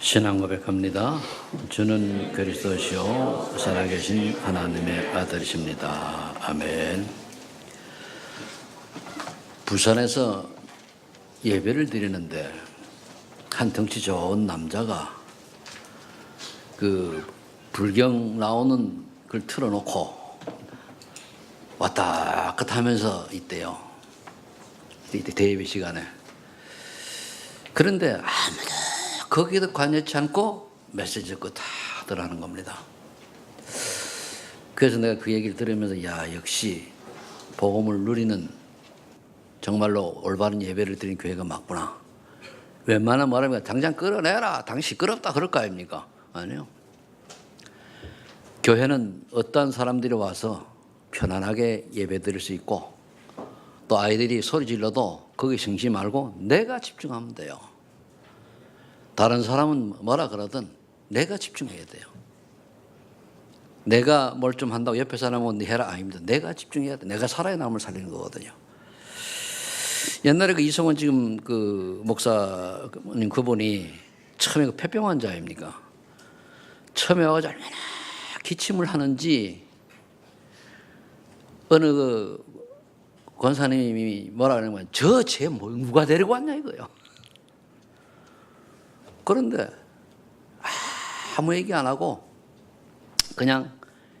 신앙 고백합니다. 주는 그리스도시요 살아계신 하나님의 아들이십니다. 아멘. 부산에서 예배를 드리는데 한 덩치 좋은 남자가 그 불경 나오는 걸 틀어놓고 왔다 갔다 하면서 있대요. 이때 대예배 시간에. 그런데 아무도 거기에도 관여치 않고 메시지 듣고 다 하더라는 겁니다. 그래서 내가 그 얘기를 들으면서 역시 복음을 누리는 정말로 올바른 예배를 드리는 교회가 맞구나. 웬만하면 말하면 당장 끌어내라. 당신 시끄럽다 그럴 거 아닙니까? 아니요. 교회는 어떠한 사람들이 와서 편안하게 예배 드릴 수 있고 또 아이들이 소리 질러도 거기 신경 말고 내가 집중하면 돼요. 다른 사람은 뭐라 그러든 내가 집중해야 돼요. 내가 뭘 좀 한다고 옆에 사람은 네 해라 아닙니다. 내가 집중해야 돼. 내가 살아야 남을 살리는 거거든요. 옛날에 그 이성원 지금 그 목사님 그분이 처음에 그 폐병 환자입니까? 처음에 와가지고 얼마나 기침을 하는지 어느 그 권사님이 뭐라 그러냐면 쟤 누가 데리고 왔냐 이거예요. 그런데 아무 얘기 안 하고 그냥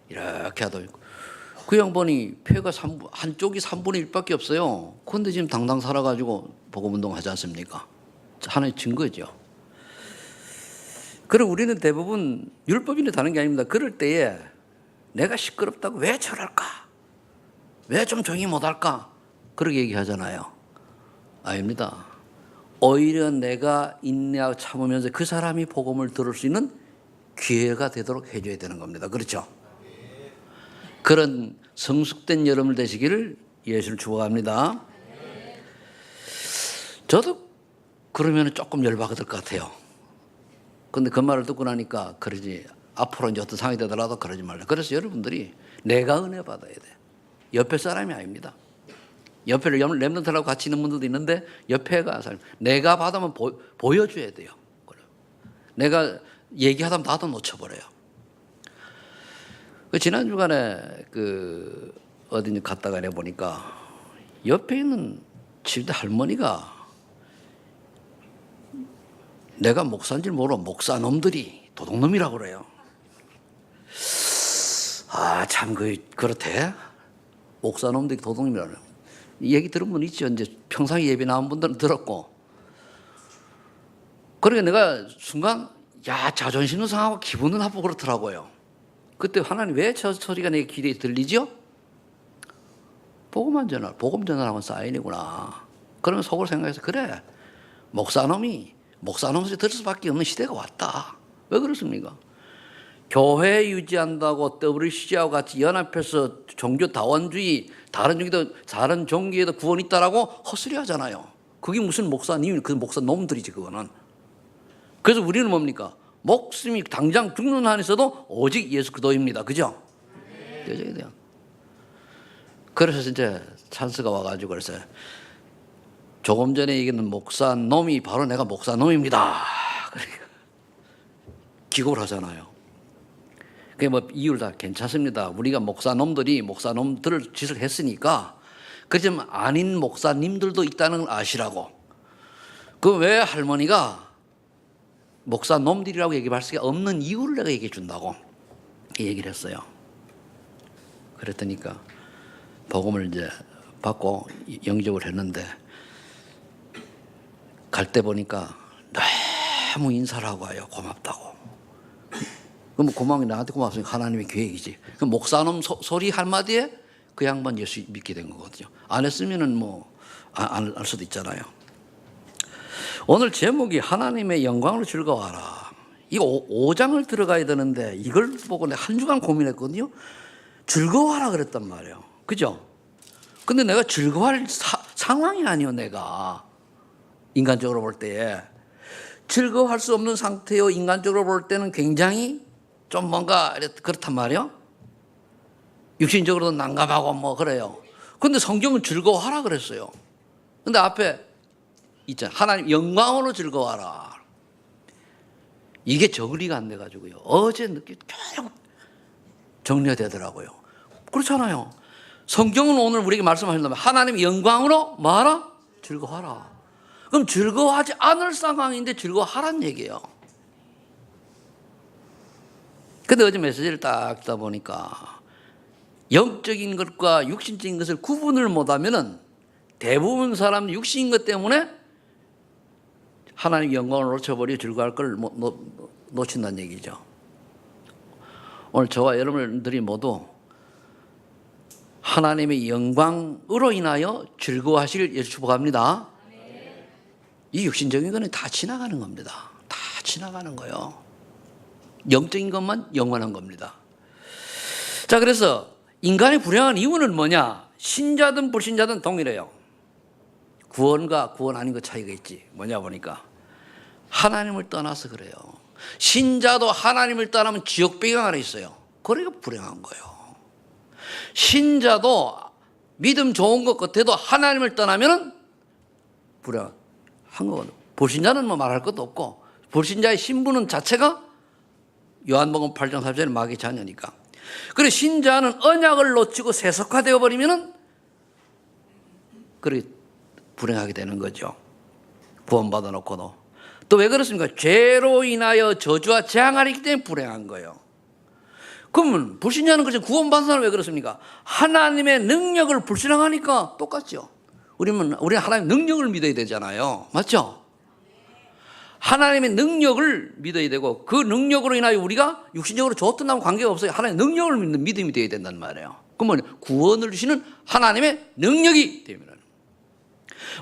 이렇게 하다 있고 그 양반이 폐가 한쪽이 3분의 1밖에 없어요. 그런데 지금 당당 살아가지고 복음운동 하지 않습니까? 하나의 증거죠. 그리고 우리는 대부분 율법인에 다는 게 아닙니다. 그럴 때에 내가 시끄럽다고 왜 저럴까? 왜 좀 조용히 못할까? 그렇게 얘기하잖아요. 아닙니다. 오히려 내가 인내하고 참으면서 그 사람이 복음을 들을 수 있는 기회가 되도록 해줘야 되는 겁니다. 그렇죠? 그런 성숙된 여러분 되시기를 예수를 축복합니다. 저도 그러면 조금 열받을 것 같아요. 그런데 그 말을 듣고 나니까 그러지 앞으로 이제 어떤 상황이 되더라도 그러지 말라. 그래서 여러분들이 내가 은혜 받아야 돼. 옆에 사람이 아닙니다. 옆에 랩런트라고 같이 있는 분들도 있는데 옆에가 사람 내가 받으면 보여줘야 돼요. 내가 얘기하다 나도 놓쳐버려요. 지난 주간에 어디 갔다가 보니까 옆에 있는 집에 할머니가 내가 목사인 줄 모르고 목사놈들이 도둑놈이라고 그래요. 참 그렇대. 목사놈들이 도둑놈이라고 그래요. 이 얘기 들은 분 있죠. 이제 평상시 예배 나온 분들은 들었고. 그러니까 내가 순간 자존심도 상하고 기분도 나쁘고 그렇더라고요. 그때 하나님 왜 저 소리가 내 귀에 들리죠? 복음 전하라면 사인이구나. 그러면 속으로 생각해서 그래. 목사놈이 목사놈 소리 들을 수밖에 없는 시대가 왔다. 왜 그렇습니까? 교회 유지한다고 WCG하고 같이 연합해서 종교 다원주의 다른 종교에도 구원이 있다라고 헛소리 하잖아요. 그게 무슨 목사님, 그 목사놈들이지 그거는. 그래서 우리는 뭡니까? 목숨이 당장 죽는 한에서도 오직 예수 그리스도입니다. 그죠? 네. 그래서 이제 찬스가 와가지고 그래서 조금 전에 얘기했던 목사놈이 바로 내가 목사놈입니다. 그러니까 기고를 하잖아요. 그게 이유를 다 괜찮습니다. 우리가 목사놈들이 목사놈들 짓을 했으니까 그렇지만 아닌 목사님들도 있다는 걸 아시라고. 그 왜 할머니가 목사놈들이라고 얘기할 수가 없는 이유를 내가 얘기해 준다고 얘기를 했어요. 그랬더니까 복음을 이제 받고 영접을 했는데 갈 때 보니까 너무 인사를 하고 와요. 고맙다고. 그럼 고마운 게 나한테 고맙으니까 하나님의 계획이지. 그 목사놈 소리 한마디에 그 양반 예수 믿게 된 거거든요. 안 했으면은 안 할 수도 있잖아요. 오늘 제목이 하나님의 영광으로 즐거워하라. 이거 5장을 들어가야 되는데 이걸 보고 내가 한 주간 고민했거든요. 즐거워하라 그랬단 말이에요. 그죠? 근데 내가 즐거워할 상황이 아니요, 내가. 인간적으로 볼 때에. 즐거워할 수 없는 상태요, 인간적으로 볼 때는 굉장히 좀 뭔가 그렇단 말이에요. 육신적으로도 난감하고 그래요. 근데 성경은 즐거워하라 그랬어요. 근데 앞에 있잖아. 하나님 영광으로 즐거워하라. 이게 정리가 안 돼가지고요. 어제 늦게 계속 정리가 되더라고요. 그렇잖아요. 성경은 오늘 우리에게 말씀하신다면 하나님의 영광으로 뭐하라? 즐거워하라. 그럼 즐거워하지 않을 상황인데 즐거워하란 얘기예요. 근데 어제 메시지를 딱 듣다 보니까 영적인 것과 육신적인 것을 구분을 못하면은 대부분 사람 육신인 것 때문에 하나님의 영광을 놓쳐버리고 즐거워할 걸 놓친다는 얘기죠. 오늘 저와 여러분들이 모두 하나님의 영광으로 인하여 즐거워하시길 예수 축복합니다. 이 육신적인 거는 다 지나가는 겁니다. 다 지나가는 거예요. 영적인 것만 영원한 겁니다. 자, 그래서 인간이 불행한 이유는 뭐냐? 신자든 불신자든 동일해요. 구원과 구원 아닌 것 차이가 있지. 뭐냐 보니까 하나님을 떠나서 그래요. 신자도 하나님을 떠나면 지옥 배경 안에 있어요. 그러니까 불행한 거예요. 신자도 믿음 좋은 것 같아도 하나님을 떠나면 불행한 거거든요. 불신자는 뭐 말할 것도 없고 불신자의 신분은 자체가 요한복음 8장 3절에 마귀의 자녀니까. 그래 신자는 언약을 놓치고 세속화되어 버리면은 그렇게 불행하게 되는 거죠. 구원받아 놓고도. 또 왜 그렇습니까? 죄로 인하여 저주와 재앙 아래 있기 때문에 불행한 거예요. 그러면 불신자는 그렇죠. 구원받은 사람은 왜 그렇습니까? 하나님의 능력을 불신앙하니까 똑같죠. 우리는 하나님의 능력을 믿어야 되잖아요. 맞죠? 하나님의 능력을 믿어야 되고 그 능력으로 인하여 우리가 육신적으로 좋든 나면 관계가 없어요. 하나님의 능력을 믿는 믿음이 되어야 된단 말이에요. 그러면 구원을 주시는 하나님의 능력이 되면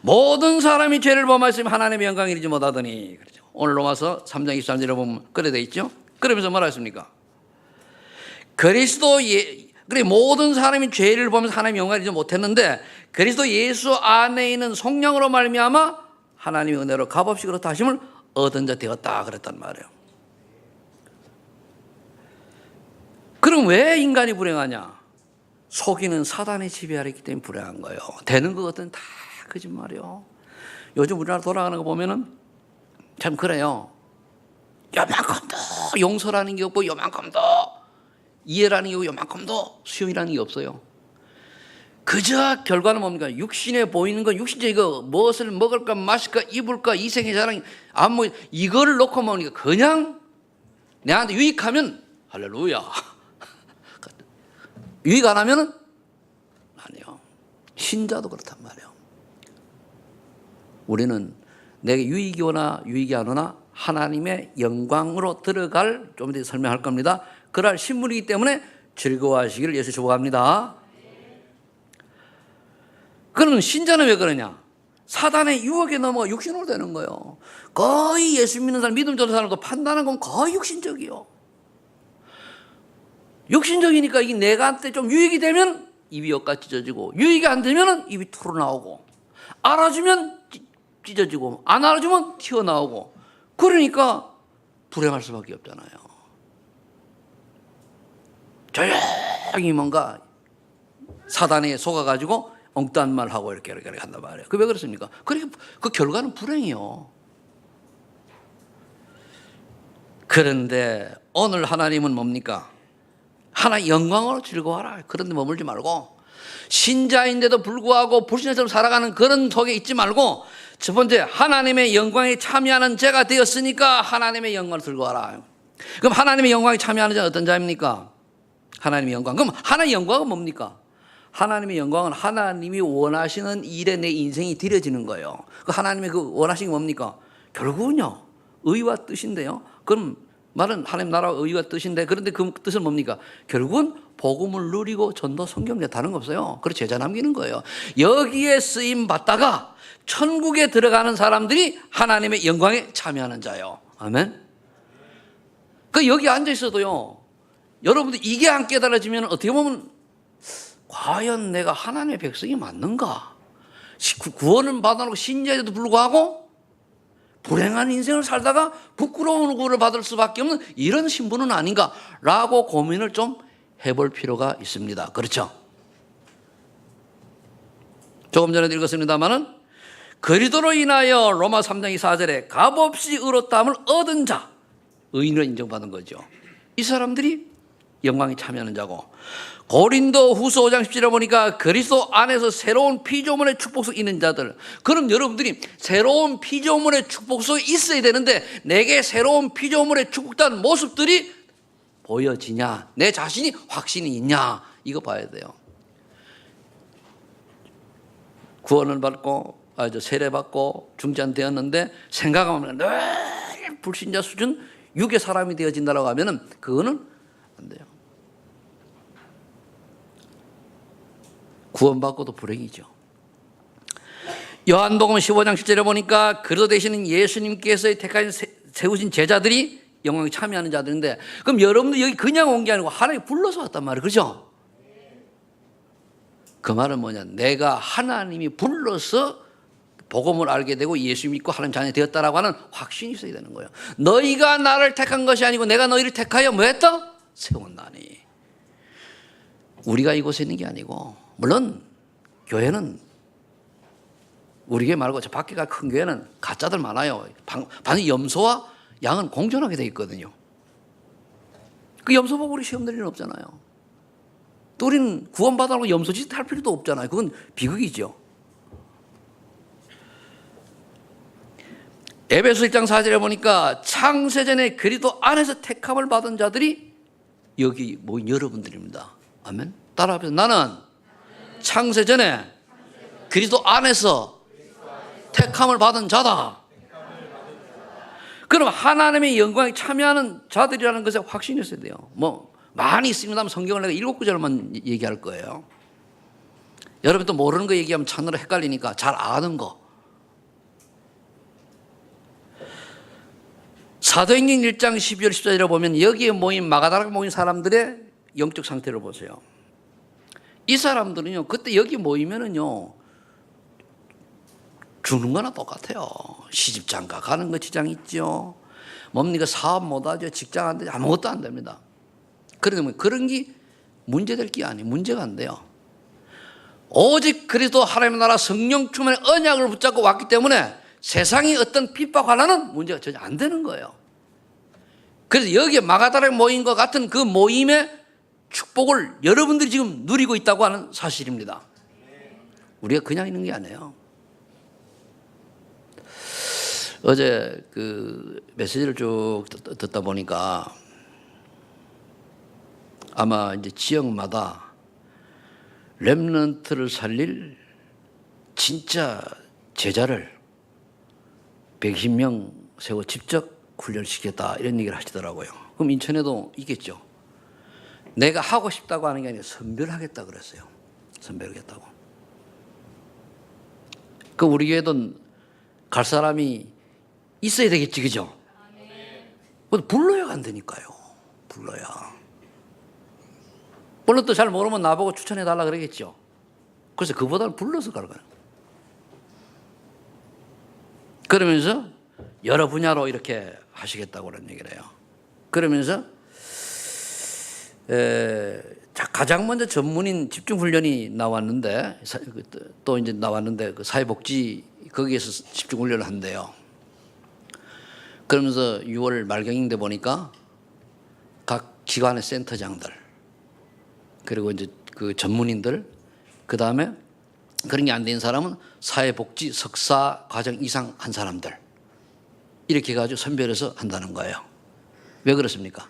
모든 사람이 죄를 범하였으면 하나님의 영광을 이루지 못하더니 그렇죠. 오늘 로마서 3장 23절에 보면 그래 돼 있죠. 그러면서 뭐라 했습니까? 그래 모든 사람이 죄를 범해서 하나님의 영광을 이루지 못했는데 그리스도 예수 안에 있는 성령으로 말미암아 하나님의 은혜로 값없이 그렇다 하심을 얻은 자 되었다 그랬단 말이에요. 그럼 왜 인간이 불행하냐? 속이는 사단의 지배 아래 있기 때문에 불행한 거예요. 되는 것 같은 다 거짓말이요. 요즘 우리나라 돌아가는 거 보면은 참 그래요. 요만큼도 용서라는 게 없고 요만큼도 이해라는 게 없고 요만큼도 수용이라는 게 없어요. 그저 결과는 뭡니까? 육신에 보이는 건 육신적인 거 무엇을 먹을까 마실까 입을까 이생의 자랑 안무 이거를 놓고 보니까 그냥 내한테 유익하면 할렐루야. 유익 안 하면은 아니요. 신자도 그렇단 말이에요. 우리는 내게 유익이 오나 유익이 안 오나 하나님의 영광으로 들어갈 좀 더 설명할 겁니다. 그럴 신분이기 때문에 즐거워하시기를 예수 축복합니다. 그러면 신자는 왜 그러냐? 사단의 유혹에 넘어가 육신으로 되는 거예요. 거의 예수 믿는 사람, 믿음 좋은 사람도 판단하는 건 거의 육신적이요. 육신적이니까 이게 내가한테 좀 유익이 되면 입이 엿가 찢어지고 유익이 안 되면 입이 털어 나오고 알아주면 찢어지고 안 알아주면 튀어나오고 그러니까 불행할 수밖에 없잖아요. 조용히 뭔가 사단에 속아가지고 엉뚱한 말하고 이렇게 한단 말이에요. 그 왜 그렇습니까? 그러니까 그 결과는 불행이요. 그런데 오늘 하나님은 뭡니까? 하나의 영광으로 즐거워하라. 그런데 머물지 말고 신자인데도 불구하고 불신자처럼 살아가는 그런 속에 있지 말고 첫 번째 하나님의 영광에 참여하는 자가 되었으니까 하나님의 영광을 즐거워하라. 그럼 하나님의 영광에 참여하는 자는 어떤 자입니까? 하나님의 영광. 그럼 하나님의 영광은 뭡니까? 하나님의 영광은 하나님이 원하시는 일에 내 인생이 들여지는 거예요. 그 하나님의 그 원하시는 게 뭡니까? 결국은요 의와 뜻인데요. 그럼 말은 하나님 나라와 의와 뜻인데 그런데 그 뜻은 뭡니까? 결국은 복음을 누리고 전도 성경에 다른 거 없어요. 그래서 제자 남기는 거예요. 여기에 쓰임 받다가 천국에 들어가는 사람들이 하나님의 영광에 참여하는 자요. 아멘. 그 여기 앉아 있어도요. 여러분들 이게 안 깨달아지면 어떻게 보면 과연 내가 하나님의 백성이 맞는가? 구원은 받아놓고 신자에도 불구하고 불행한 인생을 살다가 부끄러운 구원을 받을 수밖에 없는 이런 신분은 아닌가라고 고민을 좀 해볼 필요가 있습니다. 그렇죠? 조금 전에 읽었습니다마는 그리스도로 인하여 로마 3장 24절에 값없이 의롭다함을 얻은 자 의인으로 인정받은 거죠. 이 사람들이 영광에 참여하는 자고, 고린도 후서 5장 17절에 보니까 그리스도 안에서 새로운 피조물의 축복 속에 있는 자들. 그럼 여러분들이 새로운 피조물의 축복 속에 있어야 되는데 내게 새로운 피조물의 축복된 모습들이 보여지냐, 내 자신이 확신이 있냐, 이거 봐야 돼요. 구원을 받고 세례받고 중재되었는데 생각하면 늘 불신자 수준 육의 사람이 되어진다고 하면은 그거는 안 돼요. 구원받고도 불행이죠. 요한복음 15장 10절에 보니까 그리스도 되시는 예수님께서 택하신 세우신 제자들이 영광에 참여하는 자들인데, 그럼 여러분들 여기 그냥 온 게 아니고 하나님이 불러서 왔단 말이에요. 그렇죠? 그 말은 뭐냐, 내가 하나님이 불러서 복음을 알게 되고 예수 믿고 하나님 자녀 되었다라고 하는 확신이 있어야 되는 거예요. 너희가 나를 택한 것이 아니고 내가 너희를 택하여 뭐 했다? 세웠나니. 우리가 이곳에 있는 게 아니고, 물론 교회는 우리 교회 말고 저 밖에가 큰 교회는 가짜들 많아요. 반드시 염소와 양은 공존하게 돼 있거든요. 그 염소 보고 우리 시험 낼 일은 없잖아요. 또 우리는 구원받아놓고 염소짓 할 필요도 없잖아요. 그건 비극이죠. 에베소 1장 4절에 보니까 창세전에 그리스도 안에서 택함을 받은 자들이 여기 모인 여러분들입니다. 아멘. 따라하면서 나는 창세전에 그리스도 안에서 택함을 받은 자다. 그럼 하나님의 영광에 참여하는 자들이라는 것에 확신이 있어야 돼요. 뭐 많이 있습니다만 성경을 내가 7구절만 얘기할 거예요. 여러분 또 모르는 거 얘기하면 참으로 헷갈리니까 잘 아는 거. 사도행전 1장 12절 14절에 보면 여기에 모인 마가다락에 모인 사람들의 영적 상태를 보세요. 이 사람들은요, 그때 여기 모이면은요, 죽는 거나 똑같아요. 시집장가 가는 거 지장 있죠. 뭡니까? 사업 못하죠. 직장 안 되죠. 아무것도 안 됩니다. 그러면 그런 게 문제될 게 아니에요. 문제가 안 돼요. 오직 그리스도 하나님의 나라 성령 충만의 언약을 붙잡고 왔기 때문에 세상이 어떤 핍박 하나는 문제가 전혀 안 되는 거예요. 그래서 여기에 마가다락에 모인 것 같은 그 모임의 축복을 여러분들이 지금 누리고 있다고 하는 사실입니다. 우리가 그냥 있는 게 아니에요. 어제 그 메시지를 쭉 듣다 보니까 아마 이제 지역마다 렘넌트를 살릴 진짜 제자를 120명 세워 직접 훈련시켰다, 이런 얘기를 하시더라고요. 그럼 인천에도 있겠죠. 내가 하고 싶다고 하는 게 아니라 선별하겠다 그랬어요. 선별하겠다고. 그 우리 교회도 갈 사람이 있어야 되겠지, 그죠? 불러야 간다니까요. 불러야. 물론 또 잘 모르면 나보고 추천해달라 그러겠죠. 그래서 그보다는 불러서 가는 거예요. 그러면서 여러 분야로 이렇게 하시겠다고 그런 얘기를 해요. 그러면서 가장 먼저 전문인 집중훈련이 나왔는데, 또 이제 나왔는데 그 사회복지 거기에서 집중훈련을 한대요. 그러면서 6월 말경인데 보니까 각 기관의 센터장들, 그리고 이제 그 전문인들, 그 다음에 그런 게 안 된 사람은 사회복지 석사 과정 이상 한 사람들, 이렇게 해가지고 선별해서 한다는 거예요. 왜 그렇습니까?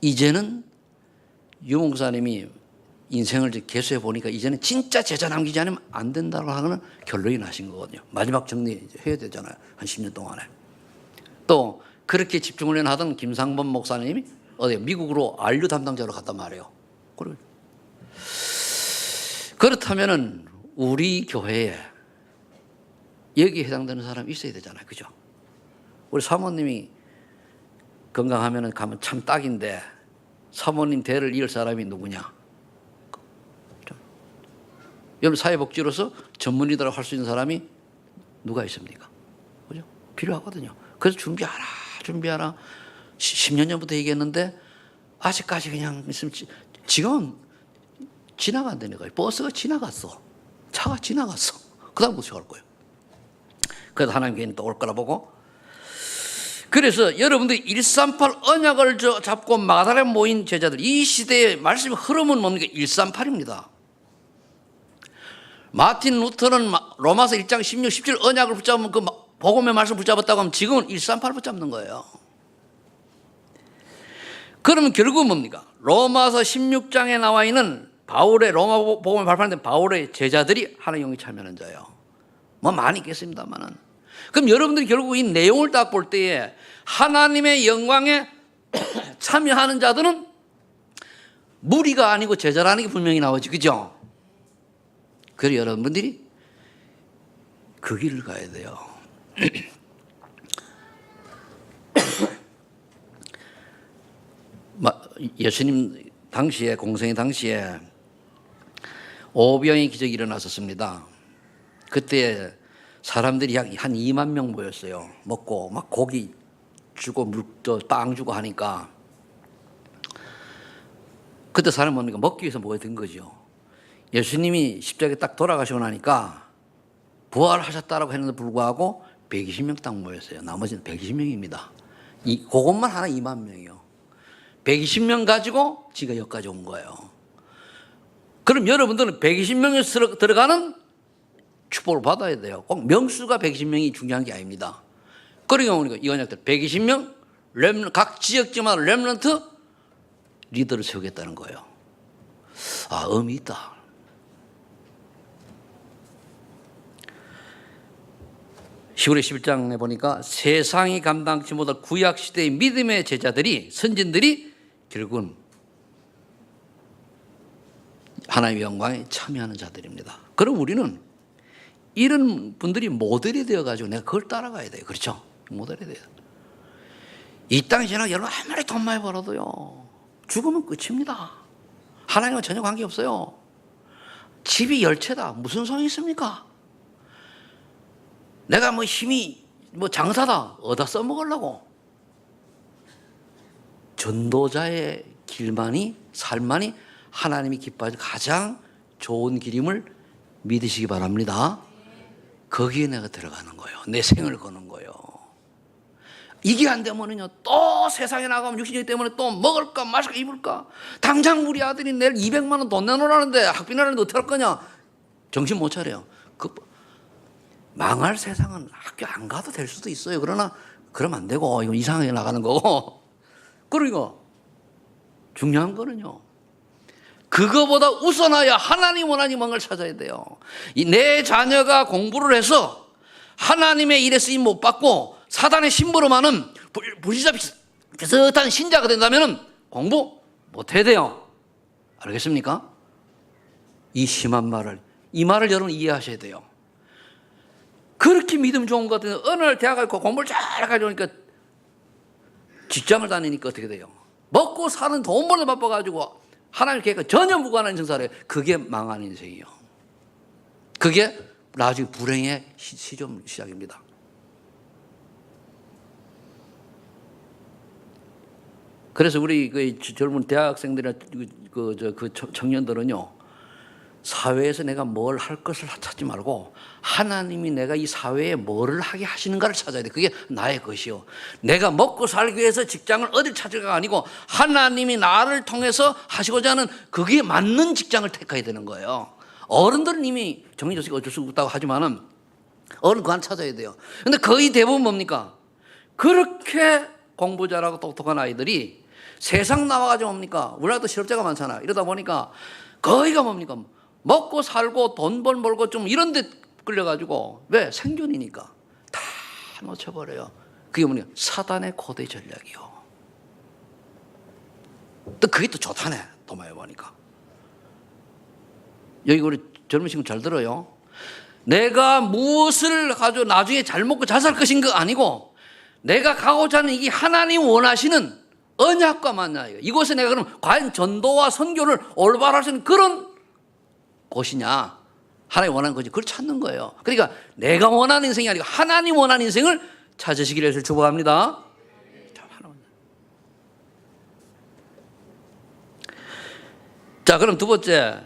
이제는 유 목사님이 인생을 개수해 보니까 이제는 진짜 제자 남기지 않으면 안 된다고 하는 결론이 나신 거거든요. 마지막 정리해야 되잖아요. 한 10년 동안에. 또 그렇게 집중훈련 하던 김상범 목사님이 어디 미국으로 안류 담당자로 갔단 말이에요. 그렇다면은 우리 교회에 여기에 해당되는 사람이 있어야 되잖아요. 그죠? 우리 사모님이 건강하면은 가면 참 딱인데 사모님 대를 이을 사람이 누구냐? 여러분 사회복지로서 전문의들하고 할 수 있는 사람이 누가 있습니까? 그죠? 필요하거든요. 그래서 준비하라. 10년 전부터 얘기했는데 아직까지 그냥 있으면 지금은 지나간다는 거예요. 버스가 지나갔어. 차가 지나갔어. 그 다음 어떻게 할 거예요? 그래도 하나님 괜히 또 올 거라 보고. 그래서 여러분들이 138 언약을 잡고 마가다라에 모인 제자들, 이 시대의 말씀의 흐름은 뭡니까? 138입니다. 마틴 루터는 로마서 1장 16, 17 언약을 붙잡으면 그 복음의 말씀을 붙잡았다고 하면 지금은 138 붙잡는 거예요. 그러면 결국은 뭡니까? 로마서 16장에 나와 있는 바울의 로마 복음을 발표하는 바울의 제자들이 하나님의 영이 참여하는 자예요. 뭐 많이 있겠습니다만은. 그럼 여러분들이 결국 이 내용을 딱 볼 때에 하나님의 영광에 참여하는 자들은 무리가 아니고 제자라는 게 분명히 나오지, 그죠? 그래서 여러분들이 그 길을 가야 돼요. 예수님 당시에, 공생의 당시에 오병의 기적이 일어났었습니다. 그때 사람들이 약 한 2만 명 모였어요. 먹고 막 고기 주고 빵 주고 하니까 그때 사람 뭡니까? 먹기 위해서 모여든 거죠. 예수님이 십자가에 딱 돌아가시고 나니까 부활하셨다라고 했는데 불구하고 120명 딱 모였어요. 나머지는 120명입니다. 그것만 하나 2만 명이요. 120명 가지고 지가 여기까지 온 거예요. 그럼 여러분들은 120명에 들어가는 축복을 받아야 돼요. 꼭 명수가 120명이 중요한 게 아닙니다. 그러니까 우리가 이 언약들 120명 각 지역지마다 렘넌트 리더를 세우겠다는 거예요. 아, 의미 있다. 시골의 11장에 보니까 세상이 감당치 못할 구약시대의 믿음의 제자들이, 선진들이 결국은 하나님의 영광에 참여하는 자들입니다. 그럼 우리는 이런 분들이 모델이 되어가지고 내가 그걸 따라가야 돼요. 그렇죠? 모델이 돼요. 이 땅에 지나 여러분 아무리 돈 많이 벌어도요, 죽으면 끝입니다. 하나님과 전혀 관계없어요. 집이 열채다. 무슨 소용이 있습니까? 내가 뭐 힘이 장사다. 어디다 써먹으려고. 전도자의 길만이, 삶만이 하나님이 기뻐하는 가장 좋은 길임을 믿으시기 바랍니다. 거기에 내가 들어가는 거예요. 내 생을 거는 거예요. 이게 안 되면은요, 또 세상에 나가면 육신적 때문에 또 먹을까 마실까 입을까. 당장 우리 아들이 내일 200만 원 돈 내놓으라는데 학비 내라는데 어떻게 할 거냐. 정신 못 차려요. 망할 세상은 학교 안 가도 될 수도 있어요. 그러나 그러면 안 되고 이건 이상하게 나가는 거고. 그리고 중요한 거는요, 그거보다 우선하여 하나님 원하는 걸 찾아야 돼요. 내 자녀가 공부를 해서 하나님의 일에 쓰임 못 받고 사단의 심부름하는 불신자 비슷한 신자가 된다면 공부 못 해야 돼요. 알겠습니까? 이 심한 말을, 이 말을 여러분 이해하셔야 돼요. 그렇게 믿음 좋은 것 같은데 어느 날 대학 가고 공부를 잘 가져오니까 직장을 다니니까 어떻게 돼요? 먹고 사는 돈 벌어 바빠가지고 하나님 계획과 전혀 무관한 인생살아요. 그게 망한 인생이에요. 그게 나중에 불행의 시작입니다. 그래서 우리 그 젊은 대학생들이나 그 청년들은요, 사회에서 내가 뭘 할 것을 찾지 말고 하나님이 내가 이 사회에 뭐를 하게 하시는가를 찾아야 돼. 그게 나의 것이요. 내가 먹고 살기 위해서 직장을 어딜 찾을까가 아니고 하나님이 나를 통해서 하시고자 하는 그게 맞는 직장을 택해야 되는 거예요. 어른들은 이미 정해졌으니까 어쩔 수 없다고 하지만은 어른 그거 찾아야 돼요. 근데 거의 대부분 뭡니까? 그렇게 공부 잘하고 똑똑한 아이들이 세상 나와가지고 뭡니까? 우리나라도 실업자가 많잖아. 이러다 보니까 거의가 뭡니까? 먹고 살고 돈 벌고 좀 이런 데 끌려가지고, 왜? 생존이니까 다 놓쳐버려요. 그게 뭐냐? 사단의 고대 전략이요. 또 그게 또 좋다네. 도마에 보니까. 여기 우리 젊은 친구 잘 들어요. 내가 무엇을 가지고 나중에 잘 먹고 잘 살 것인 거 아니고 내가 가고자 하는 이게 하나님 원하시는 언약과 맞냐. 이곳에 내가 그럼 과연 전도와 선교를 올바로 할 수 있는 그런 곳이냐. 하나님 원하는 거지. 그걸 찾는 거예요. 그러니까 내가 원하는 인생이 아니고 하나님 원하는 인생을 찾으시기를 해서 축복합니다. 자, 그럼 두 번째,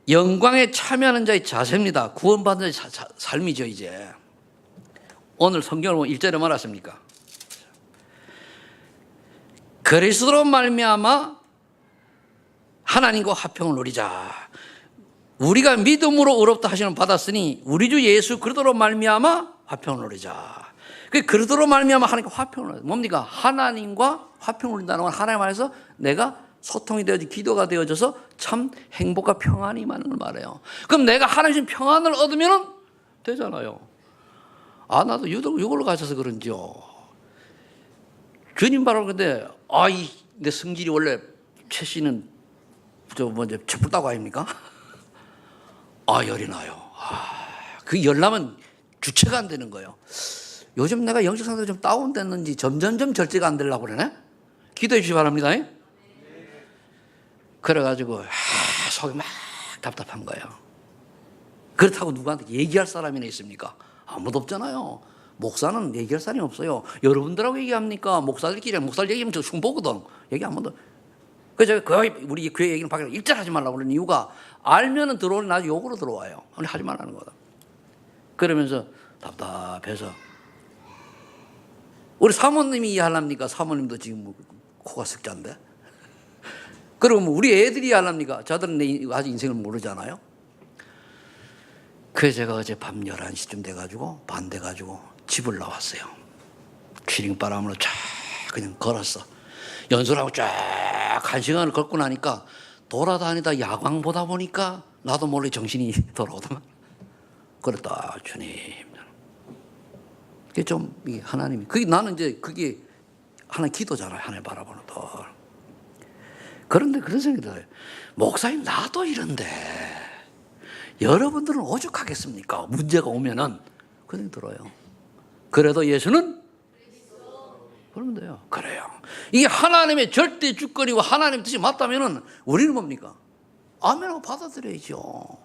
영광에 참여하는 자의 자세입니다. 구원받는 자의 삶이죠. 이제 오늘 성경을 1절에 말했습니까? 그리스도로 말미암아 하나님과 화평을 누리자. 우리가 믿음으로 의롭다 하시는 받았으니 우리 주 예수 그리스도로 말미암아 화평을 누리자. 그 그리스도로 말미암아 하나님과 화평을 누리자. 뭡니까? 하나님과 화평을 누린다는 건 하나님 안에서 내가 소통이 되어져 기도가 되어져서 참 행복과 평안이 임하는 걸 말해요. 그럼 내가 하나님 평안을 얻으면 되잖아요. 아, 나도 유독 이걸로 가셔서 그런지요. 주님 바로 근데 내 성질이 원래 최 씨는 촛불따고 아닙니까? 열이 나요. 그 열나면 주체가 안 되는 거예요. 요즘 내가 영적 상태가 좀 다운됐는지 점점점 절제가 안 되려고 그러네. 기도해 주시기 바랍니다. 그래가지고 속이 막 답답한 거예요. 그렇다고 누구한테 얘기할 사람이나 있습니까? 아무도 없잖아요. 목사는 얘기할 사람이 없어요. 여러분들하고 얘기합니까? 목사들끼리 목사들 얘기하면 저 흉보거든. 얘기 안 한다. 그래서 우리 교회 얘기는 밖에 일절 하지 말라고 그러는 이유가 알면은 들어오니 나중에 욕으로 들어와요. 우리 하지 말라는 거다. 그러면서 답답해서 우리 사모님이 이해하랍니까? 사모님도 지금 코가 석자인데. 그럼 우리 애들이 이해하랍니까? 저들은 아직 인생을 모르잖아요. 그래서 제가 어제 밤 11시쯤 돼가지고 반 돼가지고 집을 나왔어요. 취링바람으로 쫙 그냥 걸었어. 연수하고 쫙 한 시간을 걷고 나니까 돌아다니다 야광 보다 보니까 나도 몰래 정신이 돌아오더만. 그랬다, 주님. 그게 좀 하나님이 나는 이제 그게 하나님 기도잖아요. 하나님 바라보는 도. 그런데 그런 생각이 들어요. 목사님 나도 이런데 여러분들은 오죽하겠습니까? 문제가 오면은 그런 생각이 들어요. 그래도 예수는 그러면 돼요. 그래요. 이게 하나님의 절대 주권이고 하나님 뜻이 맞다면은 우리는 뭡니까? 아멘하고 받아들여야죠.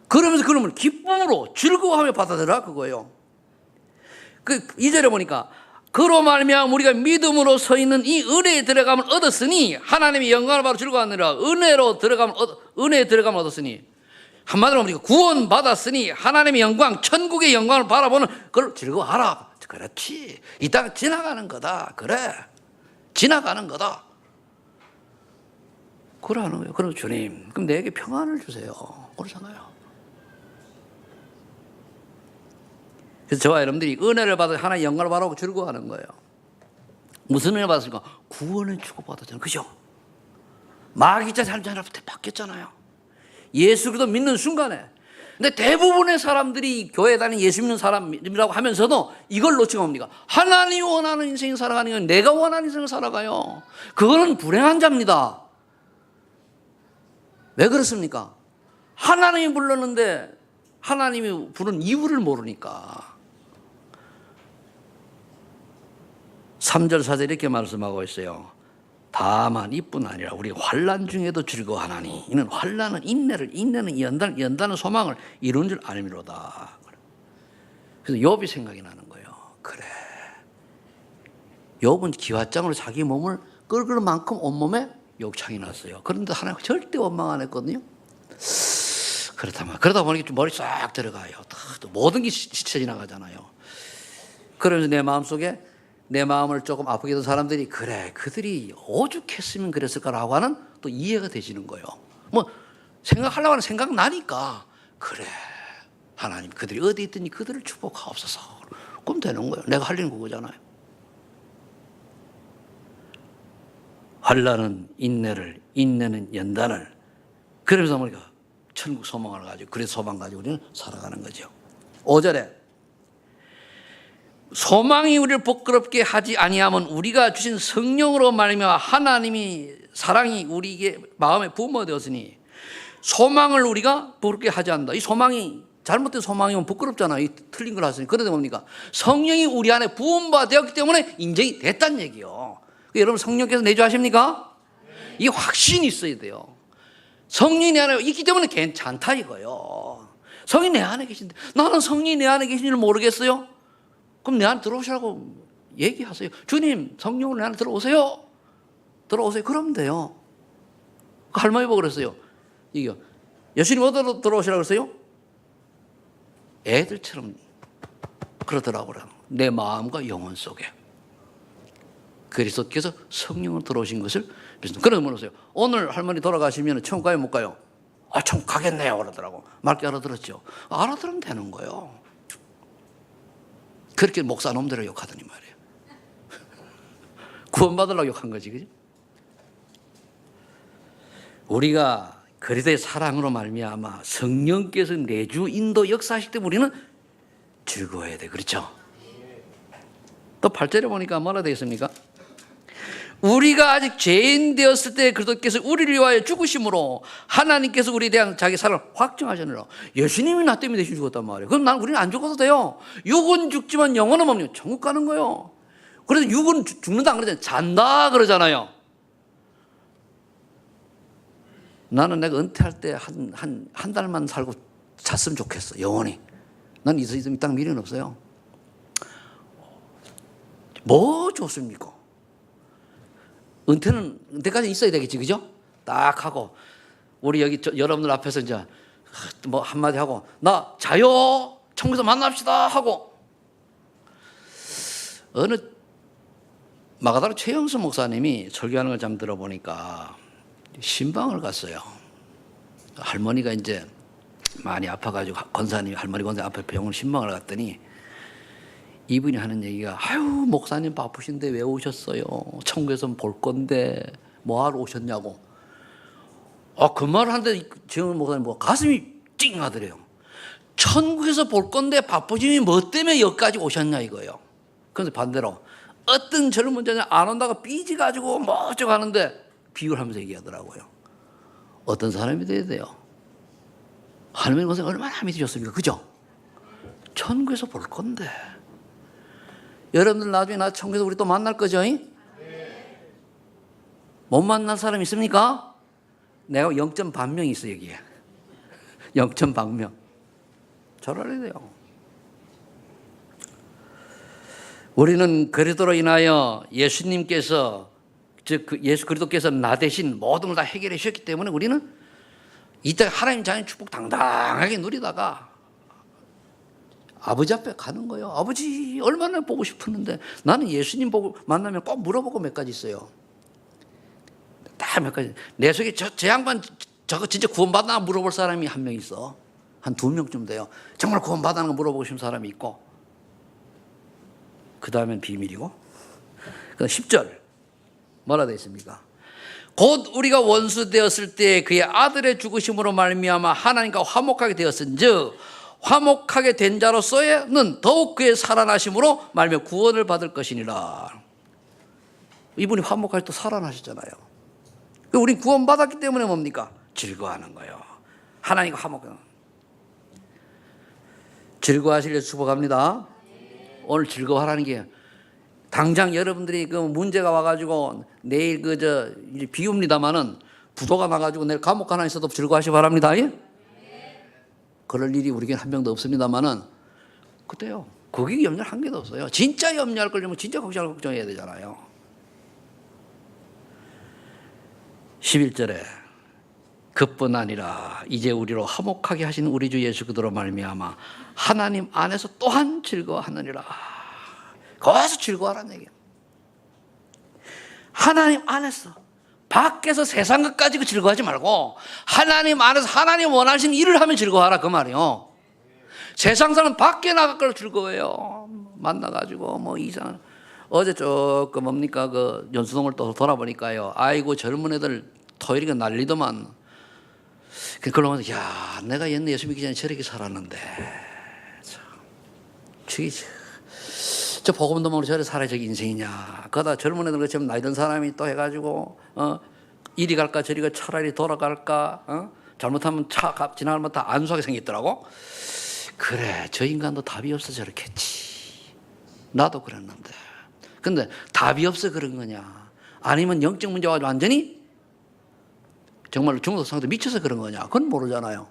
그러면서 그러면 기쁨으로 즐거워하며 받아들여 그거예요. 그 2절에 보니까 그로 말미암아 우리가 믿음으로 서 있는 이 은혜에 들어감을 얻었으니 하나님의 영광을 바로 즐거워하느라 은혜에 들어감을 얻었으니 한마디로 우리가 구원 받았으니 하나님의 영광, 천국의 영광을 바라보는 그걸 즐거워하라. 그렇지. 이 땅 지나가는 거다. 그래. 지나가는 거다. 그러는 거예요. 그럼 주님, 그럼 내게 평안을 주세요. 그러잖아요. 그래서 저와 여러분들이 은혜를 받아 하나의 영광을 바라보고 즐거워하는 거예요. 무슨 은혜 받았습니까? 구원을 주고받았잖아요. 그죠? 마귀자 살자한테 바뀌었잖아요. 예수 그리스도 믿는 순간에. 근데 대부분의 사람들이 교회 다니는 예수 믿는 사람이라고 하면서도 이걸 놓치고 옵니까? 하나님이 원하는 인생을 살아가는 건 내가 원하는 인생을 살아가요. 그거는 불행한 자입니다. 왜 그렇습니까? 하나님이 불렀는데 하나님이 부른 이유를 모르니까. 3절 4절 이렇게 말씀하고 있어요. 다만 이뿐 아니라 우리 환난 중에도 즐거워하나니 이는 환난은 인내는 연단은 소망을 이루는 줄 아니미로다. 그래서 욥이 생각이 나는 거예요. 그래. 욥은 기왓장으로 자기 몸을 끓을 만큼 온몸에 욕창이 났어요. 그런데 하나님 절대 원망 안 했거든요. 그러다 보니까 좀 머리 싹 들어가요. 또 모든 게 지쳐 지나가잖아요. 그러면서 내 마음속에 내 마음을 조금 아프게 된 사람들이 그래 그들이 오죽했으면 그랬을까라고 하는 또 이해가 되시는 거예요. 뭐 생각하려고 하는 생각 나니까 그래 하나님 그들이 어디 있든지 그들을 축복하옵소서. 그럼 되는 거예요. 내가 할 일은 그거잖아요. 환난은 인내를 인내는 연단을 그러면서 우리가 천국 소망을 가지고 그래서 소망 가지고 우리는 살아가는 거죠. 5절에 소망이 우리를 부끄럽게 하지 아니하면 우리가 주신 성령으로 말미암아 하나님이 사랑이 우리에게 마음에 부어되었으니 소망을 우리가 부끄럽게 하지 않는다. 이 소망이 잘못된 소망이면 부끄럽잖아요. 이 틀린 걸 하시니 그런데 뭡니까? 성령이 우리 안에 부음바 되었기 때문에 인정이 됐다는 얘기요. 여러분 성령께서 내주하십니까? 이 확신이 있어야 돼요. 성령이 내 안에 있기 때문에 괜찮다 이거요. 성령이 내 안에 계신데 나는 성령이 내 안에 계신 줄 모르겠어요? 그럼 내 안에 들어오시라고 얘기하세요. 주님 성령으로 내 안에 들어오세요. 그러면 돼요. 할머니 보고 그랬어요. 이게 예수님 어디로 들어오시라고 그랬어요? 애들처럼 그러더라고요. 내 마음과 영혼 속에. 그리스도께서 성령으로 들어오신 것을 믿습니다. 그래서 물었어요. 오늘 할머니 돌아가시면 천국 가요 못 가요? 천국 가겠네요 그러더라고. 맑게 알아들었죠. 알아들으면 되는 거예요. 그렇게 목사 놈들을 욕하더니 말이에요. 구원받으려고 욕한 거지, 그죠? 우리가 그리스도의 사랑으로 말미암아 성령께서 내주 인도 역사하실 때 우리는 즐거워야 돼, 그렇죠? 또 8절에 보니까 뭐라 되어 있습니까? 우리가 아직 죄인 되었을 때 그리스도께서 우리를 위하여 죽으심으로 하나님께서 우리에 대한 자기 사랑을 확증하셨느라. 예수님이 나 때문에 대신 죽었단 말이에요. 그럼 우리는 안 죽어도 돼요. 육은 죽지만 영혼은 뭡니까? 천국 가는 거예요. 그래서 육은 죽는다 안 그러잖아요. 잔다 그러잖아요. 나는 내가 은퇴할 때 한 달만 살고 잤으면 좋겠어, 영원히. 난 이 땅 미련은 없어요. 뭐 좋습니까? 은퇴까지 있어야 되겠지, 그죠? 딱 하고, 우리 여기 여러분들 앞에서 이제 뭐 한마디 하고, 나 자요! 천국에서 만납시다! 하고, 어느 마가다로 최영수 목사님이 설교하는 걸 좀 들어보니까 신방을 갔어요. 할머니가 이제 많이 아파가지고 권사님이 할머니 권사 앞에 병원 신방을 갔더니 이분이 하는 얘기가 아유 목사님 바쁘신데 왜 오셨어요? 천국에서 볼 건데 뭐하러 오셨냐고. 그 말을 하는데 지금 목사님 뭐 가슴이 찡하더래요. 천국에서 볼 건데 바쁘심이 뭐 때문에 여기까지 오셨냐 이거예요. 그런데 반대로 어떤 젊은 자는 안 온다고 삐지가지고 뭐 어쩌고 하는데 비유를 하면서 얘기하더라고요. 어떤 사람이 돼야 돼요? 하나님의 것을 얼마나 믿으셨습니까? 그죠? 천국에서 볼 건데. 여러분들 나중에 나 천국에서 우리 또 만날 거죠? 못 만날 사람 있습니까? 내가 0.반명 있어 여기에. 0.반명. 잘 알아야 돼요. 우리는 그리스도로 인하여 예수님께서 즉 예수 그리스도께서 나 대신 모든 걸 다 해결해 주셨기 때문에 우리는 이때 하나님 자녀 축복 당당하게 누리다가 아버지 앞에 가는 거예요. 아버지 얼마나 보고 싶었는데 나는 예수님 보고 만나면 꼭 물어보고 몇 가지 있어요. 다 몇 가지. 내 속에 저 양반 저거 진짜 구원받나 물어볼 사람이 한 명 있어. 한 2명쯤 돼요. 정말 구원받는 거 물어보고 싶은 사람이 있고 그 다음엔 비밀이고 10절 뭐라 되어 있습니까? 곧 우리가 원수 되었을 때 그의 아들의 죽으심으로 말미암아 하나님과 화목하게 되었은즉 화목하게 된 자로서는 더욱 그의 살아나심으로 말미암아 구원을 받을 것이니라. 이분이 화목할 때 살아나셨잖아요. 우린 구원받았기 때문에 뭡니까? 즐거워하는 거예요. 하나님과 화목하는. 즐거워하시길 축복합니다. 오늘 즐거워하라는 게 당장 여러분들이 그 문제가 와가지고 내일 이제 비웁니다마는 부도가 나가지고 내일 감옥 하나 있어도 즐거워하시 바랍니다. 예? 그럴 일이 우리에게는 한 명도 없습니다마는 그때요. 거기 염려할 한 개도 없어요. 진짜 염려할 거려면 진짜 걱정해야 되잖아요. 11절에 그뿐 아니라 이제 우리로 화목하게 하신 우리 주 예수 그리스도로 말미암아 하나님 안에서 또한 즐거워하느니라. 거기서 즐거워하라는 얘기예요. 하나님 안에서 밖에서 세상 것 가지고 즐거워하지 말고 하나님 안에서 하나님 원하시는 일을 하면 즐거워하라 그 말이에요. 세상 사람 밖에 나갈 걸 즐거워해요. 만나가지고 뭐 이상. 어제 조금 뭡니까 그 연수동을 또 돌아보니까요. 아이고 젊은 애들 토요일에 난리더만. 그러면서 야 내가 옛날 예수 믿기 전에 저렇게 살았는데 저 복음도모로 저래 살아야 저기 인생이냐. 그러다 젊은 애들 것처럼 나이 든 사람이 또 해가지고 이리 갈까 저리 가 차라리 돌아갈까 잘못하면 차 지나가면 다 안수하게 생겼더라고. 그래 저 인간도 답이 없어 저렇겠지. 나도 그랬는데. 근데 답이 없어 그런 거냐 아니면 영적 문제가 완전히 정말로 중독 상태 미쳐서 그런 거냐 그건 모르잖아요.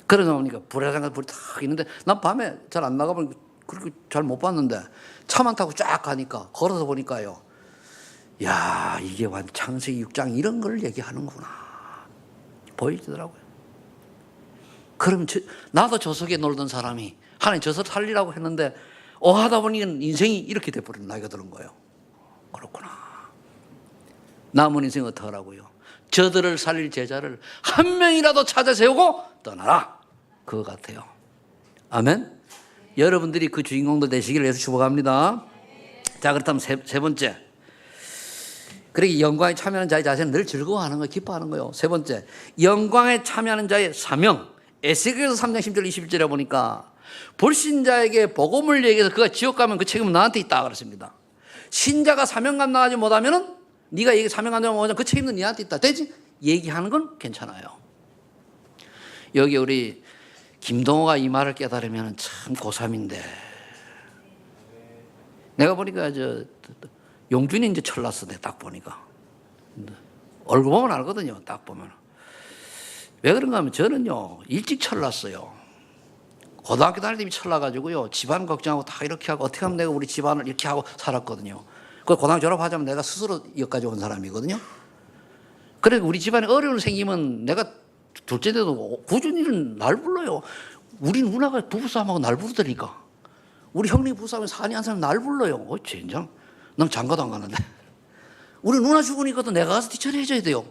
그러다 보니까 불에 잠깐 불이 탁 있는데 난 밤에 잘 안 나가면 그렇게 잘 못 봤는데 차만 타고 쫙 가니까 걸어서 보니까요. 야 이게 완전 창세기 6장 이런 걸 얘기하는구나 보이더라고요. 그럼 나도 저 속에 놀던 사람이 하나님 저 속 살리라고 했는데 하다 보니 인생이 이렇게 돼버린 나이가 드는 거예요. 그렇구나. 남은 인생 어떡하라고요? 저들을 살릴 제자를 한 명이라도 찾아 세우고 떠나라. 그거 같아요. 아멘. 여러분들이 그 주인공들 되시기를 위해서 축복합니다. 자, 그렇다면 세 번째. 그러기 영광에 참여하는 자의 자세는 늘 즐거워하는 거예요. 기뻐하는 거예요. 세 번째, 영광에 참여하는 자의 사명. 에스겔서 3장 10절 21절에 보니까 불신자에게 복음을 얘기해서 그가 지옥 가면 그 책임은 나한테 있다 그랬습니다. 신자가 사명 감당하지 못하면은 네가 얘기 사명 감당하지 못하면 그 책임은 네한테 있다. 되지? 얘기하는 건 괜찮아요. 여기 우리 김동호가 이 말을 깨달으면 참 고3인데 내가 보니까 용준이 이제 철났어. 내가 딱 보니까 얼굴 보면 알거든요. 딱 보면 왜 그런가 하면 저는요 일찍 철났어요. 고등학교 다닐 때 철나가지고요 집안 걱정하고 다 이렇게 하고 어떻게 하면 내가 우리 집안을 이렇게 하고 살았거든요. 그 고등학교 졸업하자면 내가 스스로 여기까지 온 사람이거든요. 그래 우리 집안에 어려움이 생기면 내가 둘째인데도 꾸준히 날 불러요. 우리 누나가 부부싸움하고 날 부르더니까 우리 형님 부부싸움에 산이 한 사람 날 불러요. 젠장 난 장가도 안 가는데 우리 누나 죽으니까도 내가 가서 뒤처리 해줘야 돼요.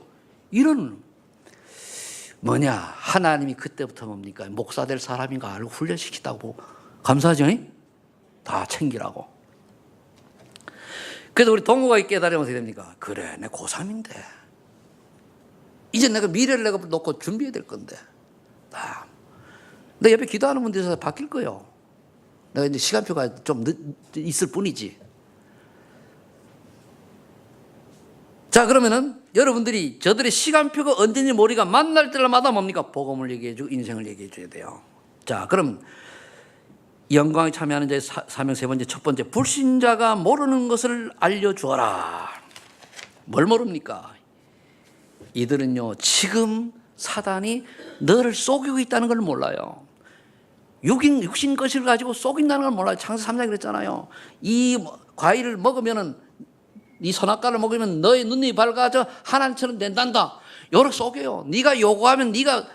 이런 뭐냐 하나님이 그때부터 뭡니까 목사 될 사람인가 알고 훈련시키다고 감사하죠? 다 챙기라고. 그래서 우리 동호가 깨달으면 어떻게 됩니까? 그래 내 고3인데 이제 내가 미래를 내가 놓고 준비해야 될 건데 내 옆에 기도하는 분들에서 바뀔 거예요. 내가 이제 시간표가 좀 있을 뿐이지. 자 그러면은 여러분들이 저들의 시간표가 언제인지 모르니까 만날 때마다 뭡니까? 복음을 얘기해주고 인생을 얘기해줘야 돼요. 자 그럼 영광에 참여하는 자의 사명 세 번째, 첫 번째 불신자가 모르는 것을 알려주어라. 뭘 모릅니까? 이들은요 지금 사단이 너를 속이고 있다는 걸 몰라요. 육신 것을 가지고 속인다는 걸 몰라요. 창세기 3장에 그랬잖아요. 이 과일을 먹으면은 이 선악과를 먹으면 너의 눈이 밝아져 하나님처럼 된단다. 요렇게 속여요. 네가 요구하면 네가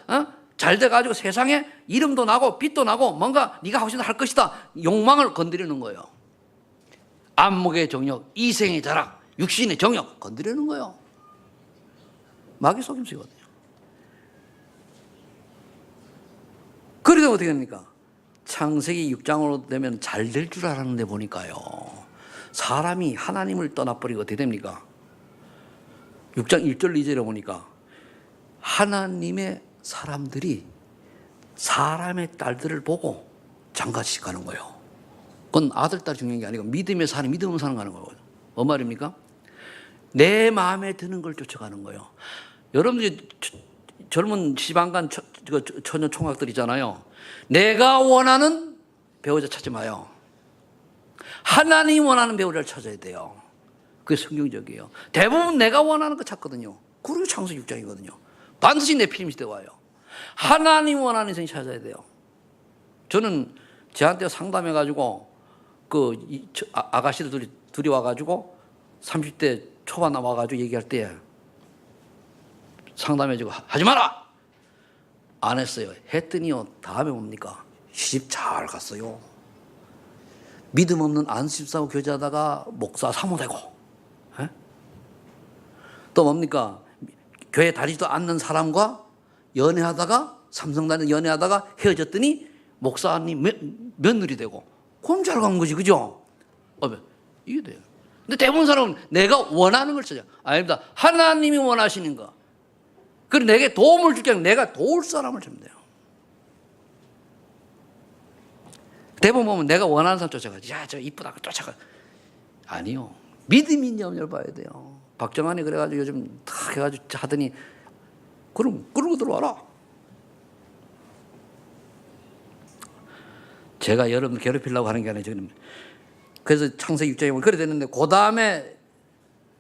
잘 돼가지고 세상에 이름도 나고 빛도 나고 뭔가 네가 하고 싶은 할 것이다. 욕망을 건드리는 거예요. 안목의 정욕, 이생의 자랑, 육신의 정욕 건드리는 거예요. 마귀 속임수거든요. 그러다 어떻게 됩니까? 창세기 6장으로 되면 잘 될 줄 알았는데 보니까요. 사람이 하나님을 떠나버리고 어떻게 됩니까? 6장 1절 2절에 보니까 하나님의 사람들이 사람의 딸들을 보고 장가씩 가는 거예요. 그건 아들, 딸 중요한 게 아니고 믿음의 사람, 믿음 없는 사람 가는 거예요. 뭔 말입니까? 내 마음에 드는 걸 쫓아가는 거예요. 여러분들이 젊은 시방간 처녀 총각들 있잖아요. 내가 원하는 배우자 찾지 마요. 하나님 원하는 배우자를 찾아야 돼요. 그게 성경적이에요. 대부분 내가 원하는 거 찾거든요. 그리고 창세기 6장이거든요. 반드시 내 피임이 되와요. 하나님 원하는 인생 찾아야 돼요. 저는 저한테 상담해가지고 아가씨들 둘이 와가지고 30대 초반 와가지고 얘기할 때 상담해주고 하지 마라! 안 했어요. 했더니요 다음에 뭡니까? 시집 잘 갔어요. 믿음 없는 안수집사하고 교제하다가 목사 사모되고 또 뭡니까? 교회 다니지도 않는 사람과 연애하다가 삼성단에 연애하다가 헤어졌더니 목사님 며느리 되고 그럼 잘 간 거지 그죠? 이게 돼요. 근데 대부분 사람은 내가 원하는 걸 찾아. 아닙니다. 하나님이 원하시는 거. 그리고 내게 도움을 줄게 아니라 내가 도울 사람을 찾으면 돼요. 대부분 보면 내가 원하는 사람 쫓아가지. 야, 저 이쁘다. 쫓아가. 아니요. 믿음이 있는 염려를 봐야 돼요. 박정환이 그래가지고 요즘 다 해가지고 하더니 그럼 그러고 들어와라. 제가 여러분 괴롭히려고 하는 게 아니라 지금 그래서 창세기 6장에 보면 그래 됐는데 그 다음에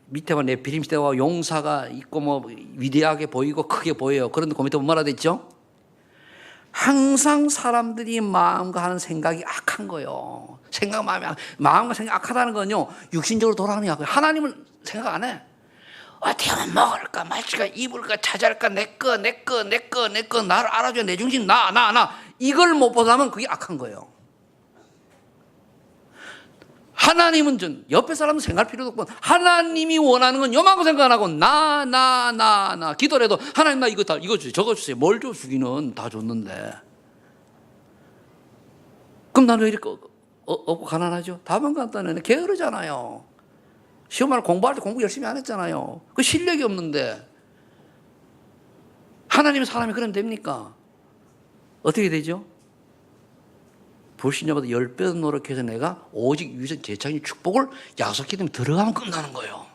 밑에 봐 네피림 시대와 용사가 있고 뭐 위대하게 보이고 크게 보여요. 그런데 그 밑에 뭐라 돼 있죠? 항상 사람들이 마음과 하는 생각이 악한 거예요. 마음과 생각 악하다는 건요 육신적으로 돌아가는 게 악해요. 하나님을 생각 안 해. 어떻게 하면 먹을까 마실까 입을까 차지할까 내꺼 나를 알아줘야 내 중심 나 이걸 못 보다면 그게 악한 거예요. 하나님은 전 옆에 사람 생각할 필요도 없고 하나님이 원하는 건 요만큼 생각 안 하고 나 기도를 해도 하나님 나 이거 주세요 저거 주세요. 뭘 줘 주기는 다 줬는데 그럼 나는 왜 이렇게 없고 가난하죠? 답은 간단해. 게으르잖아요. 시험을 공부할 때 공부 열심히 안 했잖아요. 그 실력이 없는데 하나님의 사람이 그러면 됩니까? 어떻게 되죠? 불신자보다 10배 노력해서 내가 오직 유전 재창의 축복을 약속했기 때문에 들어가면 끝나는 거예요.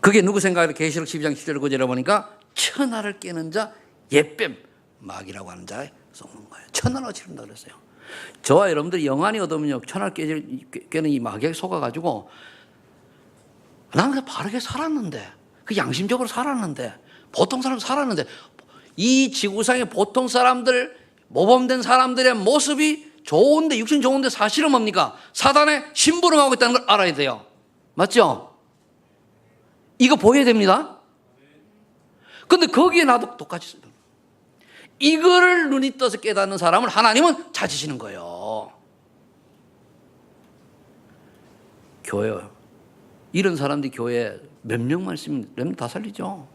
그게 누구 생각에 계시록 12장 10절 9절에 보니까 천하를 깨는 자 옛뱀 마귀라고 하는 자에 속는 거예요. 천하가 치른다 그랬어요. 저와 여러분들이 영안이 얻으면요 천하를 깨는 이 마귀에 속아가지고 나는 그냥 바르게 살았는데 그 양심적으로 살았는데 보통 사람 살았는데 이 지구상의 보통 사람들 모범된 사람들의 모습이 좋은데 육신 좋은데 사실은 뭡니까? 사단의 심부름하고 있다는 걸 알아야 돼요. 맞죠? 이거 보여야 됩니다. 근데 거기에 나도 똑같이 써요. 이거를 눈이 떠서 깨닫는 사람을 하나님은 찾으시는 거예요. 교회 이런 사람들이 교회에 몇 명만 있으면 몇 명 다 살리죠.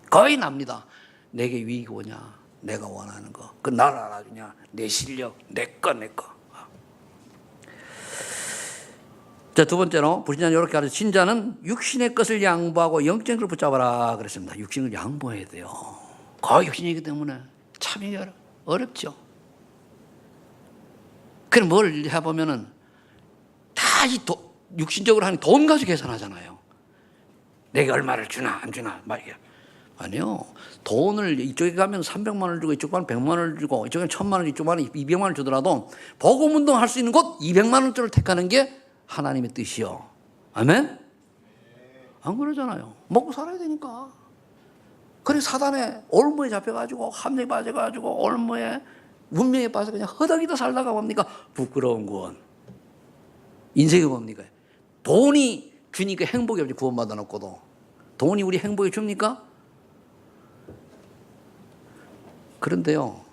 거의 납니다. 내게 위익이 오냐 내가 원하는 거 그 나를 알아주냐 내 실력 내 거. 자, 두 번째로 불신자는 이렇게 하죠. 신자는 육신의 것을 양보하고 영적인 것을 붙잡아라 그랬습니다. 육신을 양보해야 돼요. 거의 육신이기 때문에 참이 어렵죠. 그럼 뭘 해보면은 다 이 육신적으로 하는 돈 가지고 계산하잖아요. 내가 얼마를 주나 안 주나 말이야. 아니요. 돈을 이쪽에 가면 300만 원을 주고 이쪽 가면 100만 원을 주고 이쪽에 1000만 원 이쪽 가면 200만 원을 주더라도 복음운동 할 수 있는 곳 200만 원짜리를 택하는 게 하나님의 뜻이요. 아멘? 안 그러잖아요. 먹고 살아야 되니까. 그래 사단에 올무에 잡혀가지고 함정에 빠져가지고 올무에 문명에 빠져 그냥 허덕이도 살다가 뭡니까? 부끄러운 구원. 인생이 뭡니까? 돈이 주니까 행복이 없지 구원받아 놓고도. 돈이 우리 행복을 줍니까? 그런데요.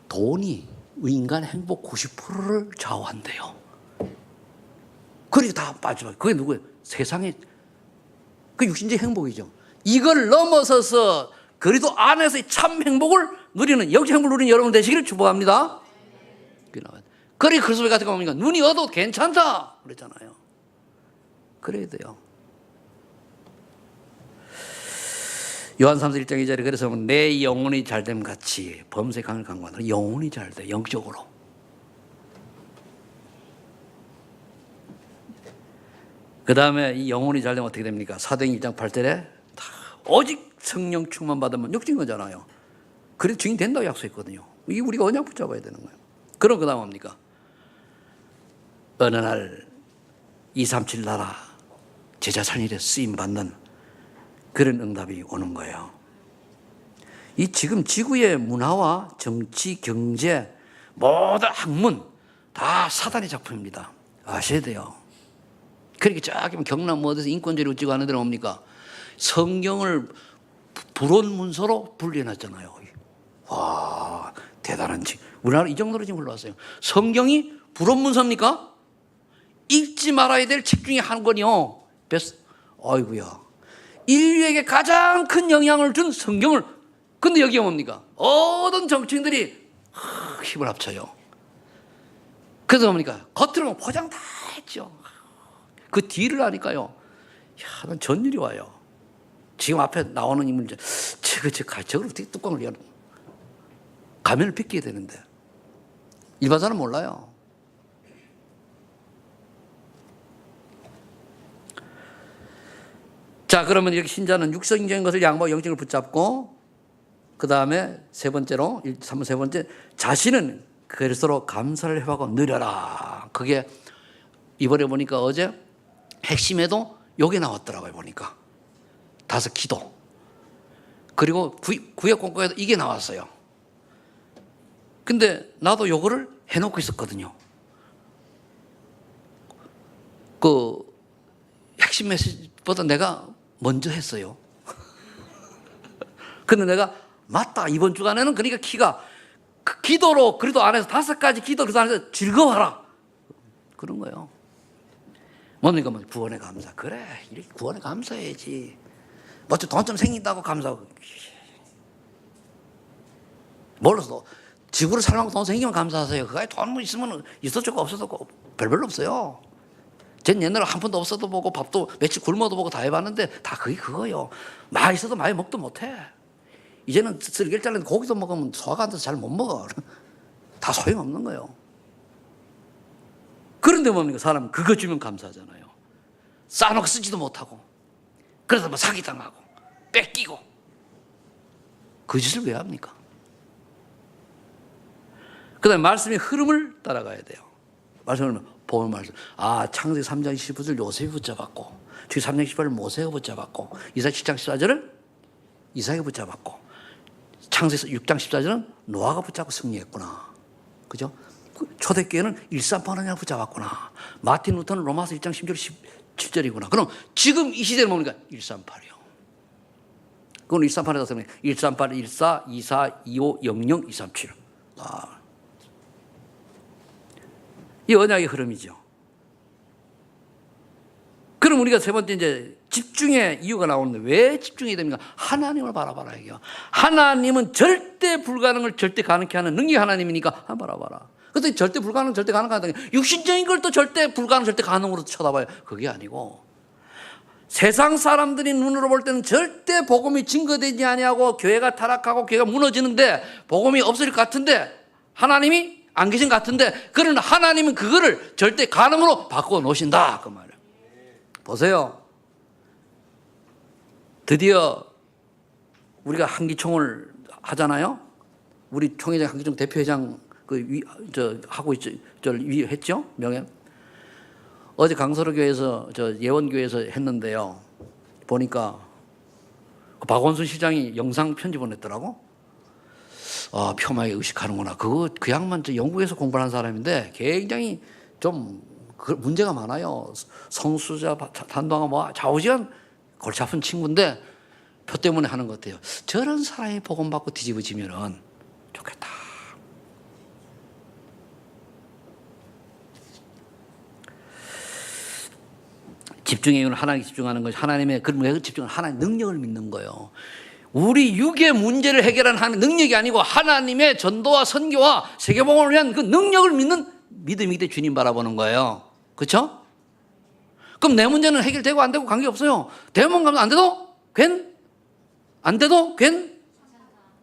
돈이 인간의 행복 90%를 좌우한대요. 그러니까 다 빠져요. 그게 누구예요? 세상에 그 육신적 행복이죠. 이걸 넘어서서 그리도 안에서의 참 행복을 누리는 영적 행복을 누리는 여러분 되시기를 축복합니다. 그래 그리스도에 같은 거 보니까 눈이 어두워도 괜찮다 그랬잖아요. 그래야 돼요. 요한 3서 1장 2절에 그래서 내 영혼이 잘됨 같이 범죄 강을 강구하는 영혼이 잘돼 영적으로. 그 다음에 이 영혼이 잘되면 어떻게 됩니까? 사도행 1장 8절에 다 오직 성령 충만 받으면 육진 거잖아요. 그래도 증인 된다고 약속했거든요. 이게 우리가 언약 붙잡아야 되는 거예요. 그럼 그 다음 뭡니까? 어느 날 237 나라 제자 살일에 쓰임받는 그런 응답이 오는 거예요. 이 지금 지구의 문화와 정치, 경제 모든 학문 다 사단의 작품입니다. 아셔야 돼요. 그렇게 쫙 보면 경남 어디서 인권제를 어찌고 하는 데는 뭡니까? 성경을 불온 문서로 분리해놨잖아요. 와 대단한 지 우리나라 이 정도로 지금 올라왔어요. 성경이 불온 문서입니까? 읽지 말아야 될 책 중에 한 권이요. 아이고야. 인류에게 가장 큰 영향을 준 성경을 근데 여기가 뭡니까? 모든 정치인들이 힘을 합쳐요. 그래서 뭡니까? 겉으로는 포장 다 했죠. 그 뒤를 아니까요. 야, 난 전율이 와요. 지금 앞에 나오는 인물 저걸 어떻게 뚜껑을 열어 가면을 벗겨야 되는데 일반 사람은 몰라요. 자, 그러면 이렇게 신자는 육성적인 것을 양보하고 영적을 붙잡고 그 다음에 세 번째로 3번 세 번째 자신은 그리스도로 감사를 해하고 느려라. 그게 이번에 보니까 어제 핵심에도 요게 나왔더라고요. 보니까 5 기도 그리고 구약 공과에도 이게 나왔어요. 근데 나도 요거를 해놓고 있었거든요. 그 핵심 메시지보다 내가 먼저 했어요. 근데 내가 맞다 이번 주간에는 그러니까 키가 그 기도로 그래도 안에서 5가지 기도 그 안에서 즐거워하라. 그런 거예요. 뭡니까? 구원에 감사. 그래, 이렇게 구원에 감사해야지. 뭐 돈 좀 생긴다고 감사하고. 몰라서 지구를 살면서 돈 생기면 감사하세요. 그게 돈 있으면 있어도 좋고 없어도 좋고 별로 없어요. 전 옛날에 한 푼도 없어도 보고 밥도 며칠 굶어도 보고 다 해봤는데 다 그게 그거예요. 많이 있어도 많이 먹도 못해. 이제는 쓸개짜리는 고기도 먹으면 소화가 안 돼서 잘 못 먹어. 다 소용없는 거예요. 그런데 뭡니까? 사람은 그거 주면 감사하잖아요. 싸놓고 쓰지도 못하고 그래서 뭐 사기당하고 뺏기고 그 짓을 왜 합니까? 그 다음에 말씀의 흐름을 따라가야 돼요. 말씀을 보면 말씀. 창세기 3장 15절 요셉이 붙잡았고 주기 3장 18절 모세가 붙잡았고 이사야 7장 14절은 이삭이 붙잡았고 창세기 6장 14절은 노아가 붙잡고 승리했구나. 그죠? 초대교회는 138을 붙잡았구나. 마틴 루터는 로마서 1장 10절 17절이구나. 그럼 지금 이 시대는 뭡니까? 138이요. 그건 138에다 쓰면 138, 14, 24, 25, 00, 237. 이 언약의 흐름이죠. 그럼 우리가 세 번째 이제 집중의 이유가 나오는데 왜 집중해야 됩니까? 하나님을 바라봐라 이게요. 하나님은 절대 불가능을 절대 가능케 하는 능력의 하나님이니까 한번 바라봐라. 그런데 절대 불가능, 절대 가능하다. 육신적인 걸 또 절대 불가능, 절대 가능으로 쳐다봐요. 그게 아니고 세상 사람들이 눈으로 볼 때는 절대 복음이 증거되지 아니하고 교회가 타락하고 교회가 무너지는데 복음이 없을 것 같은데 하나님이 안 계신 것 같은데 그러나 하나님은 그거를 절대 가능으로 바꿔 놓으신다 그 말이에요. 보세요. 드디어 우리가 한기총을 하잖아요. 우리 총회장 한기총 대표회장 하고 했죠 명예. 어제 강서로 교회에서 예원교회에서 했는데요. 보니까 박원순 시장이 영상 편지 보냈더라고. 폄하에 의식하는구나. 그 양반 영국에서 공부한 사람인데 굉장히 좀 문제가 많아요. 성수자, 단동아 뭐 좌우지간 골치 아픈 친구인데 표 때문에 하는 것 같아요. 저런 사람이 복음 받고 뒤집어지면은 좋겠다. 집중의 이유는 하나님께 집중하는 것이 하나님의 그 집중은 하나님의 능력을 믿는 거예요. 우리 육의 문제를 해결하는 하나님의 능력이 아니고 하나님의 전도와 선교와 세계복음을 위한 그 능력을 믿는 믿음이기 때문에 주님 바라보는 거예요. 그렇죠? 그럼 내 문제는 해결되고 안 되고 관계없어요. 대면 가면 안 돼도 괜? 안 돼도 괜?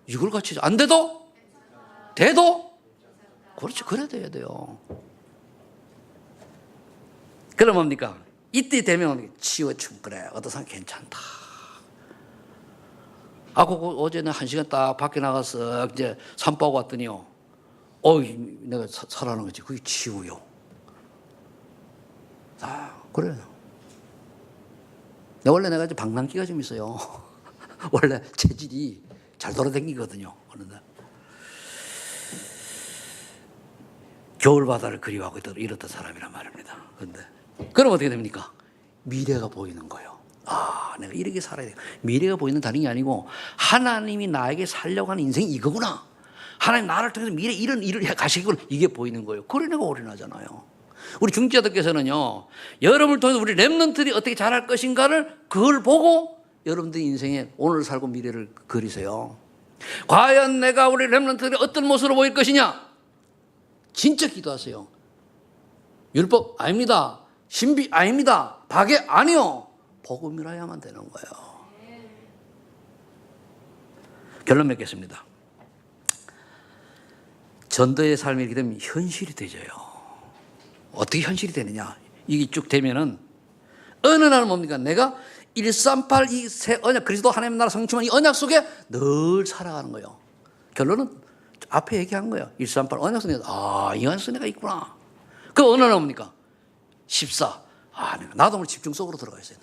이걸 같이 안 돼도? 돼도? 그렇지. 그래야 돼요. 그럼 뭡니까? 이때 되면 치워준 그래. 어떤 사람 괜찮다. 어제는 1시간 딱 밖에 나가서 이제 산보고 왔더니요. 내가 살아는 거지. 그게 치우요. 그래요. 원래 내가 방랑기가 좀 있어요. 원래 체질이 잘 돌아다니거든요. 그런데 겨울 바다를 그리워하고 이렇던 사람이란 말입니다. 그런데 그럼 어떻게 됩니까? 미래가 보이는 거예요. 내가 이렇게 살아야 돼. 미래가 보이는 다른 게 아니고 하나님이 나에게 살려고 하는 인생이 이거구나. 하나님 나를 통해서 미래 이런 일을 가시겠구나. 이게 보이는 거예요. 그래 내가 올인하잖아요. 우리 중지자들께서는요. 여러분을 통해서 우리 렘넌트들이 어떻게 잘할 것인가를 그걸 보고 여러분들 인생에 오늘 살고 미래를 그리세요. 과연 내가 우리 렘넌트들이 어떤 모습으로 보일 것이냐. 진짜 기도하세요. 율법 아닙니다. 신비 아닙니다. 박애 아니요. 복음이라야만 되는 거예요. 결론 맺겠습니다. 전도의 삶이 이렇게 되면 현실이 되져요. 어떻게 현실이 되느냐? 이게 쭉 되면은 어느 날 뭡니까? 내가 138 이 새 언약 그리스도 하나님 나라 성취만 이 언약 속에 늘 살아가는 거예요. 결론은 앞에 얘기한 거예요. 138 언약 속에 이 언약 속에 내가 있구나. 그 어느 날 뭡니까? 14 나도 오늘 집중 속으로 들어가 있어요.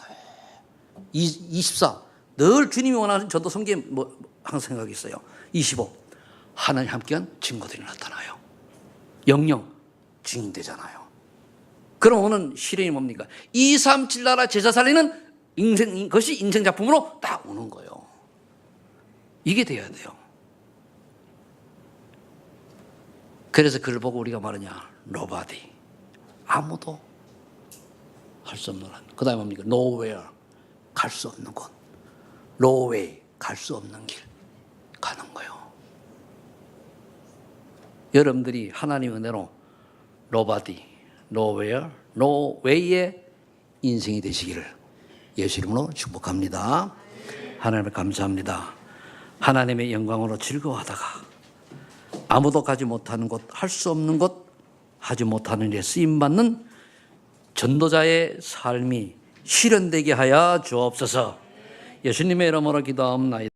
24 늘 주님이 원하는 전도 성경에 항상 생각이 있어요. 25 하나님 함께한 증거들이 나타나요. 00 증인되잖아요. 그럼 오는 실행이 뭡니까? 237 나라 제사 살리는 인생, 것이 인생 작품으로 딱 오는 거예요. 이게 돼야 돼요. 그래서 그걸 보고 우리가 말하냐, nobody, 아무도 할 수 없는 한. 그 다음에 뭡니까? nowhere, 갈 수 없는 곳. no way, 갈 수 없는 길 가는 거예요. 여러분들이 하나님의 은혜로 nobody, nowhere, no way의 인생이 되시기를 예수 이름으로 축복합니다. 하나님을 감사합니다. 하나님의 영광으로 즐거워하다가 아무도 가지 못하는 곳, 할 수 없는 곳, 하지 못하는 일에 쓰임받는 전도자의 삶이 실현되게 하여 주옵소서. 예수님의 이름으로 기도하옵나이다.